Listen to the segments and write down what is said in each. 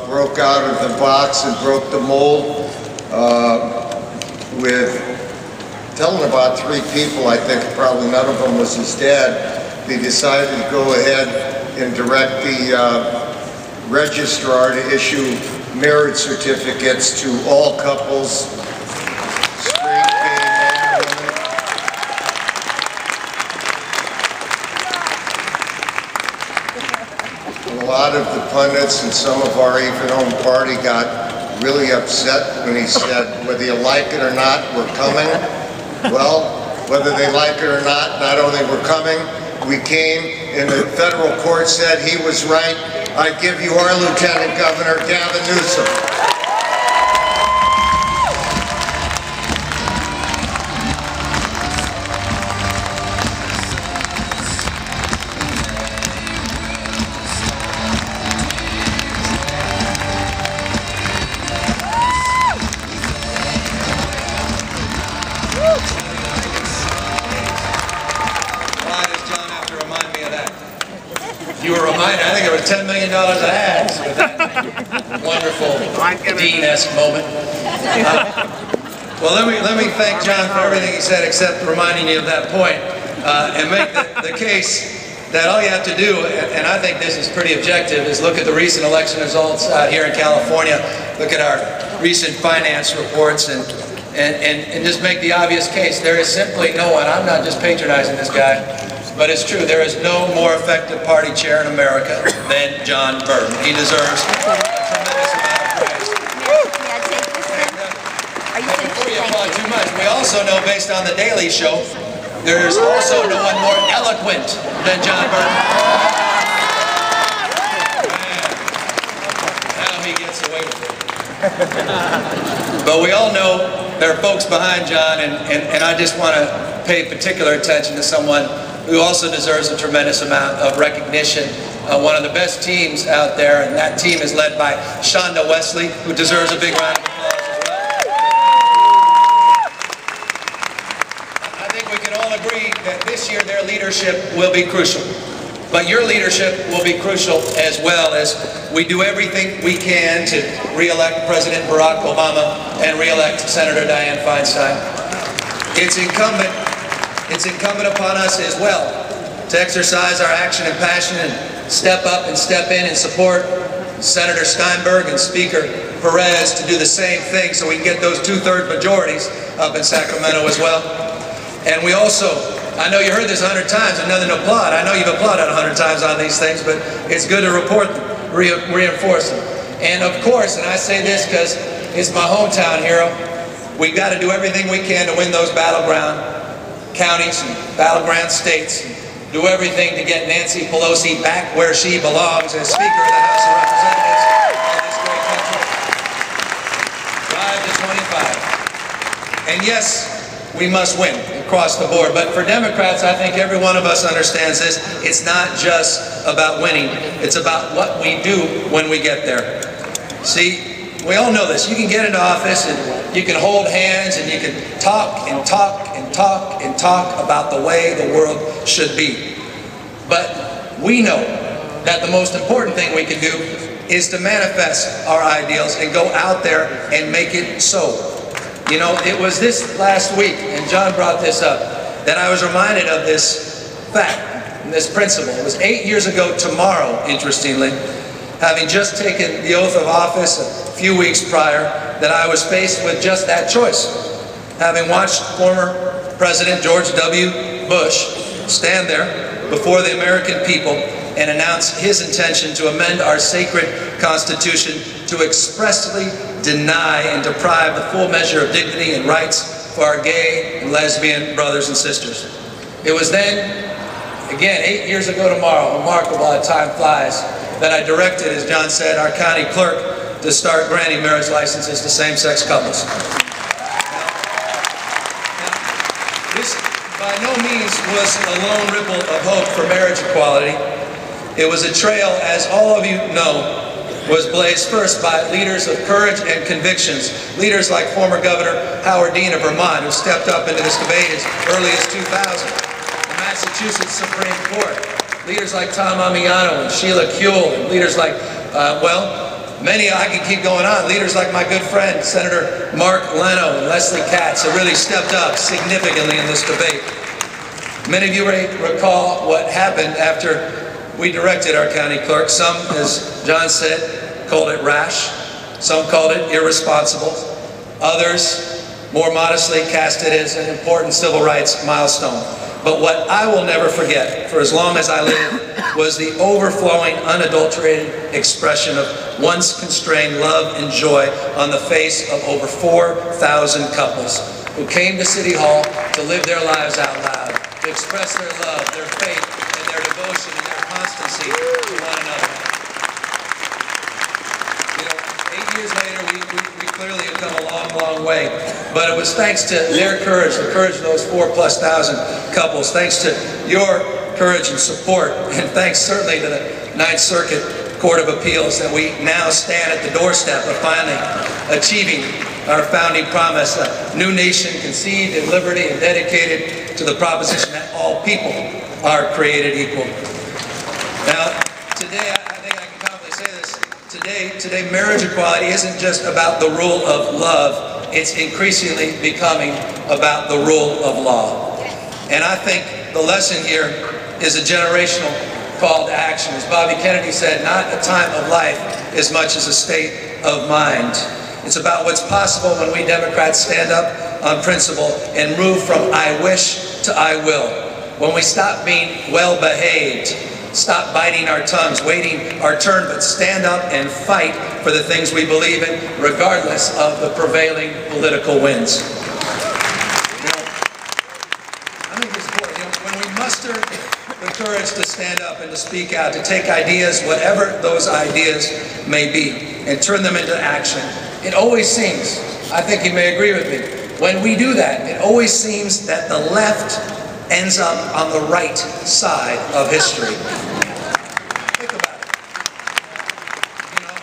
broke out of the box and broke the mold with telling about 3 people. I think probably none of them was his dad. They decided to go ahead and direct the registrar to issue marriage certificates to all couples, straight, gay, men, women. A lot of the pundits and some of our even own party got really upset when he said, whether you like it or not, we're coming. Well, whether they like it or not only we're coming, we came, and the federal court said he was right. I give you our Lieutenant Governor, Gavin Newsom. You were reminded, I think there was $10 million of ads with that wonderful Dean-esque moment. Well, let me thank John for everything he said except reminding you of that point, and make the case that all you have to do, and I think this is pretty objective, is look at the recent election results out here in California, look at our recent finance reports, and just make the obvious case. There is simply no one, I'm not just patronizing this guy, but it's true, there is no more effective party chair in America than John Burton. He deserves a tremendous amount of praise. Before you applaud too much, we also know, based on The Daily Show, there's also no one more eloquent than John Burton. Man, now he gets away with it. But we all know there are folks behind John, and I just want to pay particular attention to someone who also deserves a tremendous amount of recognition. One of the best teams out there, and that team is led by Shonda Wesley, who deserves a big round of applause as well. I think we can all agree that this year their leadership will be crucial. But your leadership will be crucial as well, as we do everything we can to re-elect President Barack Obama and re-elect Senator Dianne Feinstein. It's incumbent upon us as well to exercise our action and passion and step up and step in and support Senator Steinberg and Speaker Perez to do the same thing so we can get those 2/3 majorities up in Sacramento as well. And we also, I know you heard this 100 times and nothing to applaud. I know you've applauded 100 times on these things, but it's good to report them, reinforce them. And of course, and I say this because it's my hometown hero, we've got to do everything we can to win those battleground counties and battleground states, and do everything to get Nancy Pelosi back where she belongs as Speaker of the House of Representatives of this great country. Drive to 25. And yes, we must win across the board, but for Democrats, I think every one of us understands this. It's not just about winning, it's about what we do when we get there. See, we all know this. You can get into office and you can hold hands and you can talk and talk and talk and talk about the way the world should be. But we know that the most important thing we can do is to manifest our ideals and go out there and make it so. You know, it was this last week, and John brought this up, that I was reminded of this fact, this principle. It was 8 years ago tomorrow, interestingly, having just taken the oath of office a few weeks prior, that I was faced with just that choice. Having watched former President George W. Bush stand there before the American people and announce his intention to amend our sacred Constitution to expressly deny and deprive the full measure of dignity and rights for our gay and lesbian brothers and sisters. It was then, again, 8 years ago tomorrow, remarkable how time flies, that I directed, as John said, our county clerk to start granting marriage licenses to same-sex couples. Now, this by no means was a lone ripple of hope for marriage equality. It was a trail, as all of you know, was blazed first by leaders of courage and convictions. Leaders like former Governor Howard Dean of Vermont, who stepped up into this debate as early as 2000. The Massachusetts Supreme Court. Leaders like Tom Amiano and Sheila Kuehl, and leaders like, Many, I can keep going on, leaders like my good friend, Senator Mark Leno and Leslie Katz have really stepped up significantly in this debate. Many of you may recall what happened after we directed our county clerk. Some, as John said, called it rash. Some called it irresponsible. Others, more modestly, cast it as an important civil rights milestone. But what I will never forget, for as long as I live, was the overflowing, unadulterated expression of once constrained love and joy on the face of over 4,000 couples who came to City Hall to live their lives out loud, to express their love, their faith, and their devotion and their constancy to one another. You know, 8 years later, we clearly have come a long, long way. But it was thanks to their courage, the courage of those 4,000+ couples, thanks to your courage and support, and thanks certainly to the Ninth Circuit Court of Appeals that we now stand at the doorstep of finally achieving our founding promise, a new nation conceived in liberty and dedicated to the proposition that all people are created equal. Now, today, I think I can confidently say this, today marriage equality isn't just about the rule of love, it's increasingly becoming about the rule of law. And I think the lesson here is a generational call to action. As Bobby Kennedy said, not a time of life as much as a state of mind. It's about what's possible when we Democrats stand up on principle and move from I wish to I will. When we stop being well-behaved, stop biting our tongues, waiting our turn, but stand up and fight for the things we believe in, regardless of the prevailing political winds. You know, I think it's important. When we muster the courage to stand up and to speak out, to take ideas, whatever those ideas may be, and turn them into action, it always seems, I think you may agree with me, when we do that, it always seems that the left ends up on the right side of history. Think about it. You know,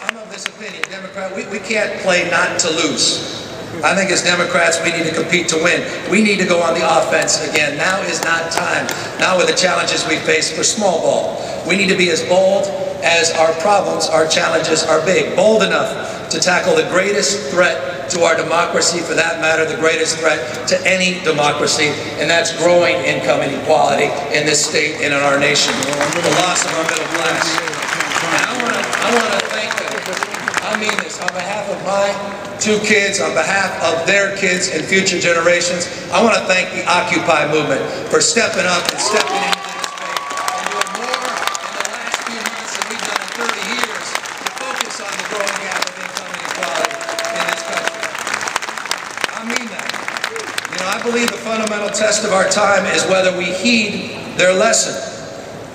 I'm of this opinion, Democrat, we can't play not to lose. I think as Democrats, we need to compete to win. We need to go on the offense again. Now is not time. Now with the challenges we face for small ball. We need to be as bold as our problems, our challenges are big. Bold enough to tackle the greatest threat to our democracy, for that matter, the greatest threat to any democracy, and that's growing income inequality in this state and in our nation, the loss of our middle class. And I want to thank them. I mean this, on behalf of my 2 kids, on behalf of their kids and future generations, I want to thank the Occupy movement for stepping up and stepping into this space and doing more in the last few months than we've done in 30 years to focus on the growing gap of income inequality in this country. I mean that. You know, I believe the fundamental test of our time is whether we heed their lesson,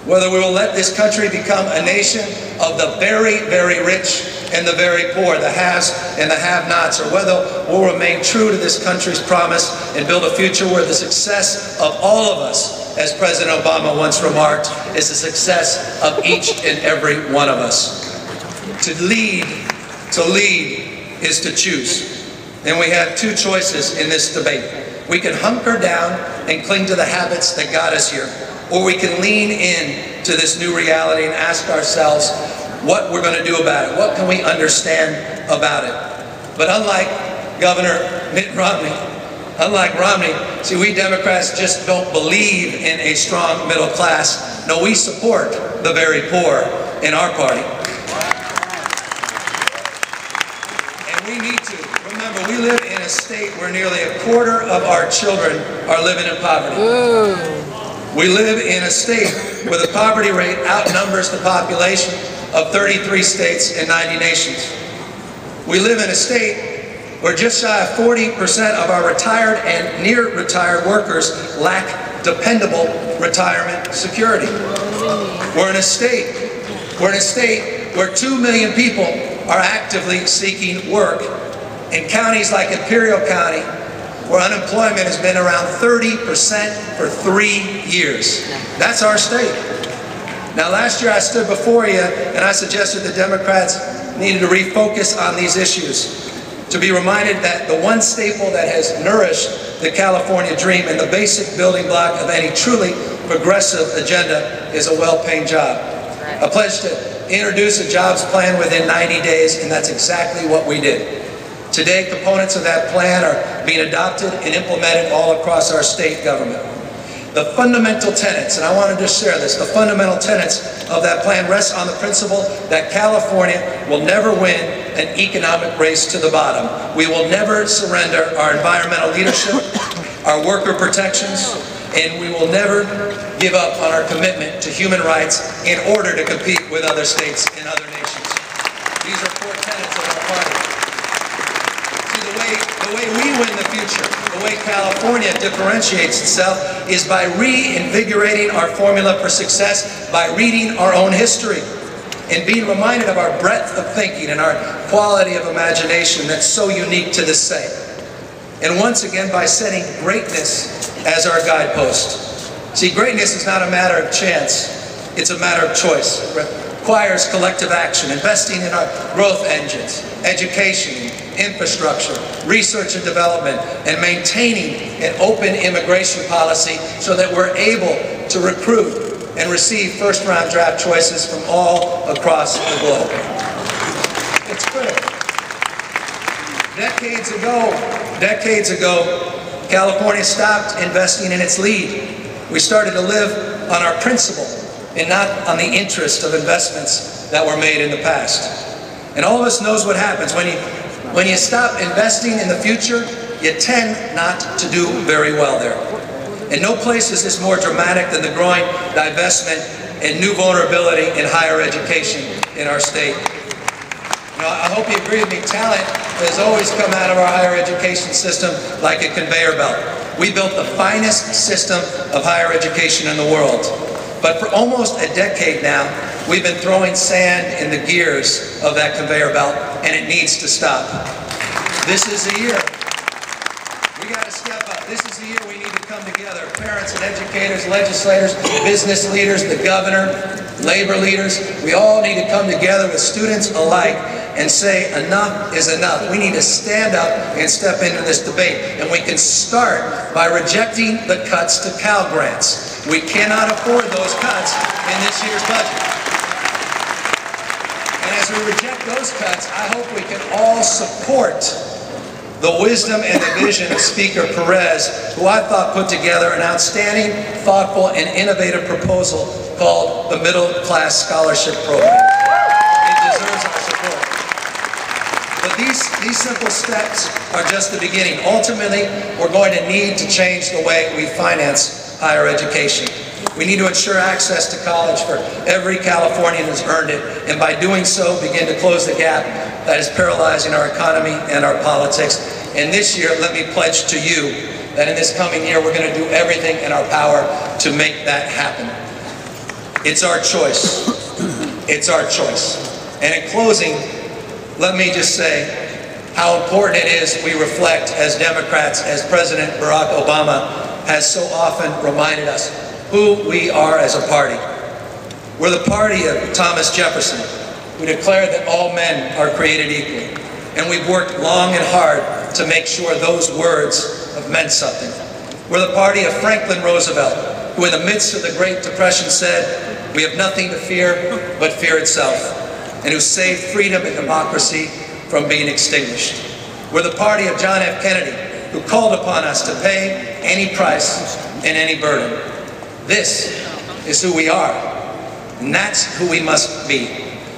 whether we will let this country become a nation of the very, very rich and the very poor, the haves and the have-nots, or whether we'll remain true to this country's promise and build a future where the success of all of us, as President Obama once remarked, is the success of each and every one of us. To lead is to choose. And we have 2 choices in this debate. We can hunker down and cling to the habits that got us here, or we can lean in to this new reality and ask ourselves what we're going to do about it. What can we understand about it? But unlike Governor Mitt Romney, see, we Democrats just don't believe in a strong middle class. No, we support the very poor in our party. And we need to. Remember, we live in a state where nearly 1/4 of our children are living in poverty. Ooh. We live in a state where the poverty rate outnumbers the population of 33 states and 90 nations. We live in a state where just shy of 40% of our retired and near-retired workers lack dependable retirement security. We're in a state where 2 million people are actively seeking work in counties like Imperial County, where unemployment has been around 30% for 3 years. That's our state. Now, last year I stood before you and I suggested the Democrats needed to refocus on these issues, to be reminded that the one staple that has nourished the California dream and the basic building block of any truly progressive agenda is a well-paying job. I pledge to introduce a jobs plan within 90 days, and that's exactly what we did. Today, components of that plan are being adopted and implemented all across our state government. The fundamental tenets, and I want to just share this, the fundamental tenets of that plan rest on the principle that California will never win an economic race to the bottom. We will never surrender our environmental leadership, our worker protections, and we will never give up on our commitment to human rights in order to compete with other states and other nations. These are core tenets of our party. The way we win the future, the way California differentiates itself, is by reinvigorating our formula for success, by reading our own history, and being reminded of our breadth of thinking and our quality of imagination that's so unique to this state. And once again, by setting greatness as our guidepost. See, greatness is not a matter of chance, it's a matter of choice. It requires collective action, investing in our growth engines, education, infrastructure, research and development, and maintaining an open immigration policy so that we're able to recruit and receive first-round draft choices from all across the globe. It's critical. Decades ago, California stopped investing in its lead. We started to live on our principle and not on the interest of investments that were made in the past. And all of us knows what happens. When you stop investing in the future, you tend not to do very well there. And no place is this more dramatic than the growing divestment and new vulnerability in higher education in our state. You know, I hope you agree with me, talent has always come out of our higher education system like a conveyor belt. We built the finest system of higher education in the world. But for almost a decade now, we've been throwing sand in the gears of that conveyor belt, and it needs to stop. This is the year. We got to step up. This is the year we need to come together. Parents and educators, legislators, business leaders, the governor, labor leaders. We all need to come together with students alike and say enough is enough. We need to stand up and step into this debate. And we can start by rejecting the cuts to Cal grants. We cannot afford those cuts in this year's budget. And as we reject those cuts, I hope we can all support the wisdom and the vision of Speaker Perez, who I thought put together an outstanding, thoughtful, and innovative proposal called the Middle Class Scholarship Program. It deserves our support. But these simple steps are just the beginning. Ultimately, we're going to need to change the way we finance higher education. We need to ensure access to college for every Californian who's earned it, and by doing so, begin to close the gap that is paralyzing our economy and our politics. And this year, let me pledge to you that in this coming year, we're going to do everything in our power to make that happen. It's our choice. It's our choice. And in closing, let me just say how important it is we reflect as Democrats, as President Barack Obama has so often reminded us, who we are as a party. We're the party of Thomas Jefferson, who declared that all men are created equal. And we've worked long and hard to make sure those words have meant something. We're the party of Franklin Roosevelt, who in the midst of the Great Depression said, we have nothing to fear but fear itself, and who saved freedom and democracy from being extinguished. We're the party of John F. Kennedy, who called upon us to pay any price and any burden. This is who we are, and that's who we must be.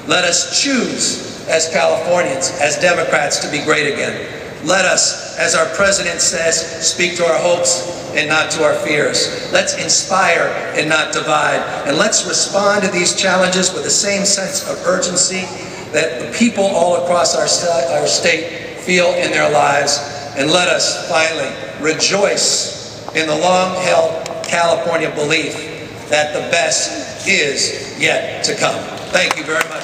Let us choose as Californians, as Democrats, to be great again. Let us, as our president says, speak to our hopes and not to our fears. Let's inspire and not divide. And let's respond to these challenges with the same sense of urgency that the people all across our state feel in their lives. And let us finally rejoice in the long-held California belief that the best is yet to come. Thank you very much.